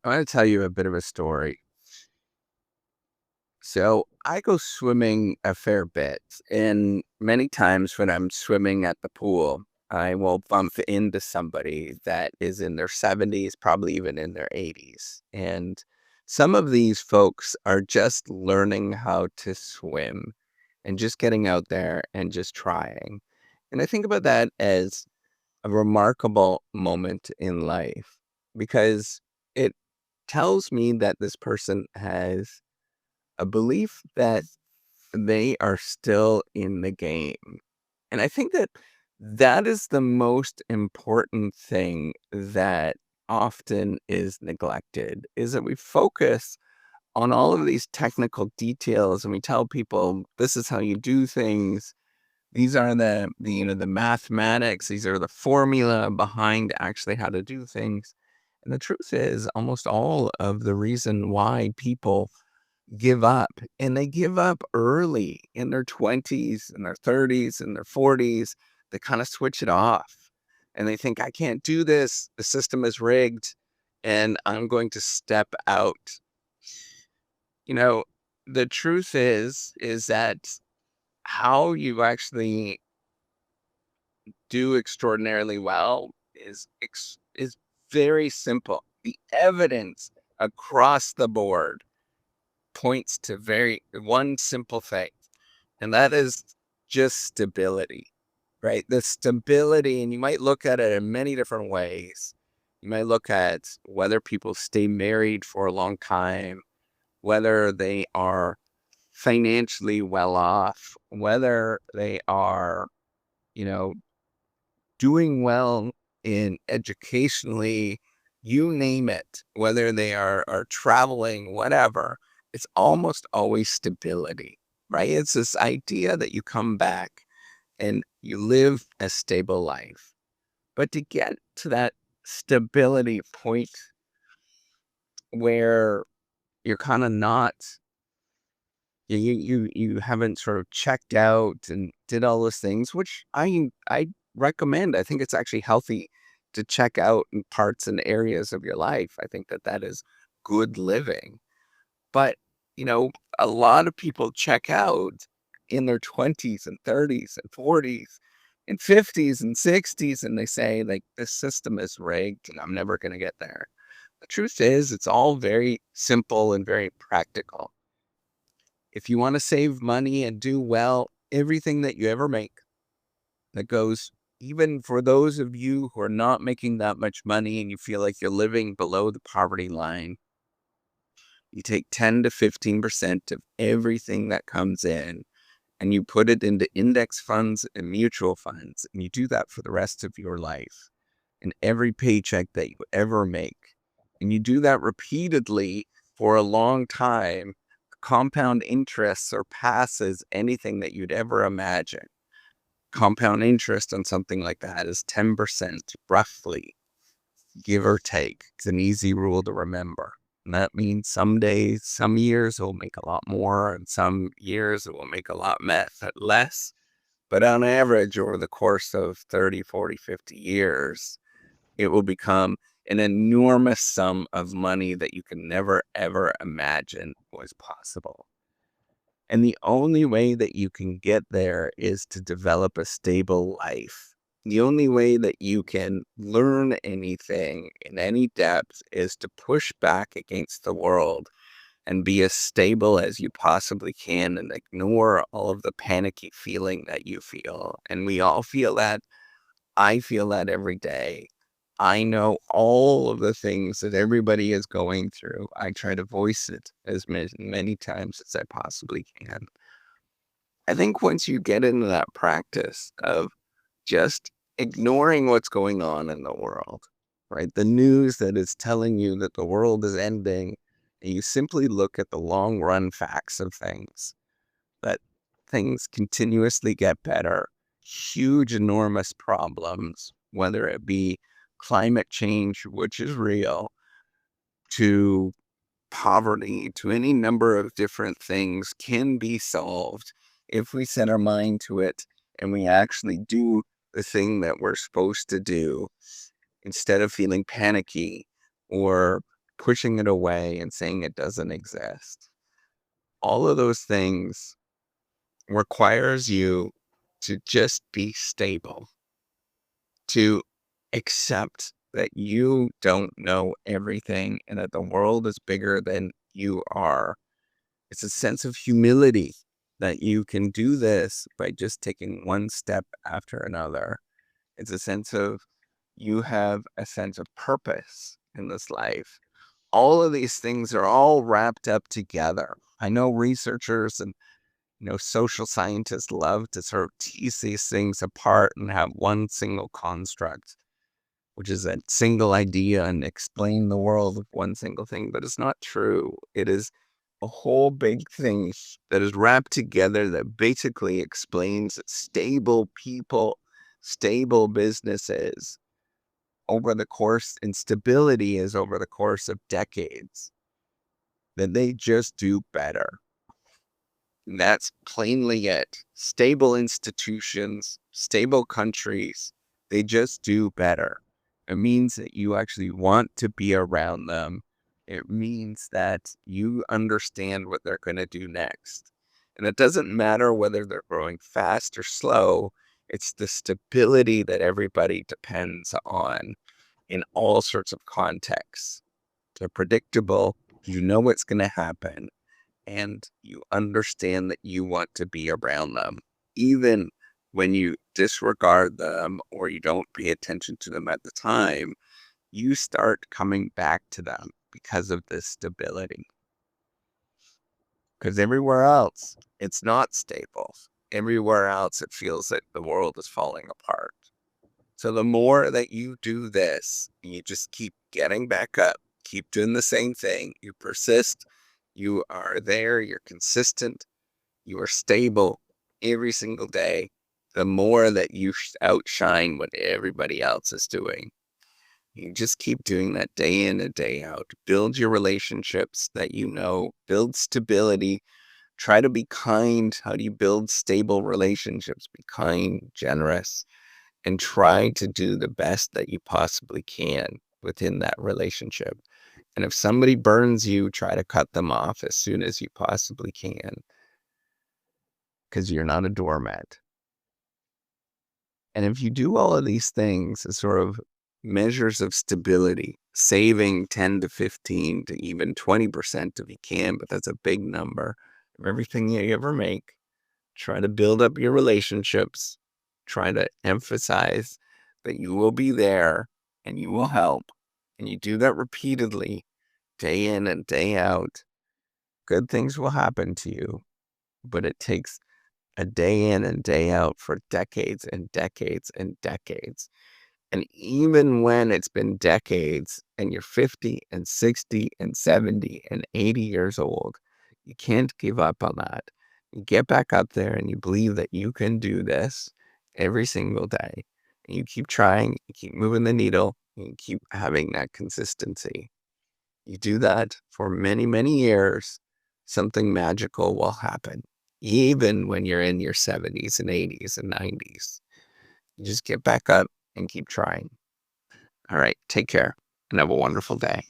I want to tell you a bit of a story. So I go swimming a fair bit, and many times when I'm swimming at the pool, I will bump into somebody that is in their 70s, probably even in their 80s. And some of these folks are just learning how to swim and just getting out there and just trying. And I think about that as a remarkable moment in life because it tells me that this person has a belief that they are still in the game. And I think that that is the most important thing that often is neglected is that we focus on all of these technical details and we tell people this is how you do things. These are the mathematics, these are the formula behind actually how to do things. And the truth is almost all of the reason why people give up, and they give up early in their 20s, in their 30s, in their 40s. They kinda switch it off, and they think, "I can't do this. The system is rigged, and I'm going to step out." You know, the truth is that how you actually do extraordinarily well is very simple. The evidence across the board points to very one simple thing, and that is just stability, right? The stability, and you might look at it in many different ways. You might look at whether people stay married for a long time, whether they are financially well off, whether they are, you know, doing well in educationally, you name it, whether they are traveling, whatever, it's almost always stability, right? It's this idea that you come back and you live a stable life. But to get to that stability point where you're kind of not, you haven't sort of checked out and did all those things, which I recommend. I think it's actually healthy to check out in parts and areas of your life. I think that that is good living. But, you know, a lot of people check out in their 20s and 30s and 40s and 50s and 60s, and they say, like, this system is rigged and I'm never going to get there. The truth is, it's all very simple and very practical. If you want to save money and do well, everything that you ever make that goes, even for those of you who are not making that much money and you feel like you're living below the poverty line, you take 10 to 15% of everything that comes in and you put it into index funds and mutual funds. And you do that for the rest of your life and every paycheck that you ever make. And you do that repeatedly for a long time. Compound interest surpasses anything that you'd ever imagine. Compound interest on something like that is 10%, roughly, give or take. It's an easy rule to remember. And that means some days, some years it will make a lot more, and some years it will make a lot less. But on average, over the course of 30, 40, 50 years, it will become an enormous sum of money that you can never, ever imagine was possible. And the only way that you can get there is to develop a stable life. The only way that you can learn anything in any depth is to push back against the world and be as stable as you possibly can and ignore all of the panicky feeling that you feel. And we all feel that. I feel that every day. I know all of the things that everybody is going through. I try to voice it as many times as I possibly can. I think once you get into that practice of just ignoring what's going on in the world, right? The news that is telling you that the world is ending, and you simply look at the long run facts of things, that things continuously get better, huge, enormous problems, whether it be climate change, which is real, to poverty, to any number of different things can be solved if we set our mind to it and we actually do the thing that we're supposed to do instead of feeling panicky or pushing it away and saying it doesn't exist. All of those things requires you to just be stable, to accept that you don't know everything and that the world is bigger than you are. It's a sense of humility that you can do this by just taking one step after another. It's a sense of you have a sense of purpose in this life. All of these things are all wrapped up together. I know researchers and social scientists love to sort of tease these things apart and have one single construct, which is a single idea and explain the world with one single thing, but it's not true. It is a whole big thing that is wrapped together that basically explains that stable people, stable businesses over the course, and stability is over the course of decades, that they just do better. And that's plainly it. Stable institutions, stable countries, they just do better. It means that you actually want to be around them. It means that you understand what they're going to do next. And it doesn't matter whether they're growing fast or slow, it's the stability that everybody depends on in all sorts of contexts. They're predictable, you know what's going to happen, and you understand that you want to be around them. Even when you disregard them or you don't pay attention to them at the time, you start coming back to them because of this stability. Because everywhere else, it's not stable. Everywhere else, it feels like the world is falling apart. So the more that you do this, you just keep getting back up, keep doing the same thing, you persist, you are there, you're consistent, you are stable every single day, the more that you outshine what everybody else is doing. You just keep doing that day in and day out. Build your relationships that build stability. Try to be kind. How do you build stable relationships? Be kind, generous, and try to do the best that you possibly can within that relationship. And if somebody burns you, try to cut them off as soon as you possibly can, because you're not a doormat. And if you do all of these things as sort of measures of stability, saving 10 to 15 to even 20% if you can, but that's a big number of everything you ever make, try to build up your relationships, try to emphasize that you will be there and you will help. And you do that repeatedly, day in and day out, good things will happen to you. But it takes a day in and day out for decades and decades and decades. And even when it's been decades and you're 50 and 60 and 70 and 80 years old, you can't give up on that. You get back up there and you believe that you can do this every single day. And you keep trying, you keep moving the needle, and you keep having that consistency. You do that for many, many years, something magical will happen, even when you're in your 70s and 80s and 90s. You just get back up and keep trying. All right, take care and have a wonderful day.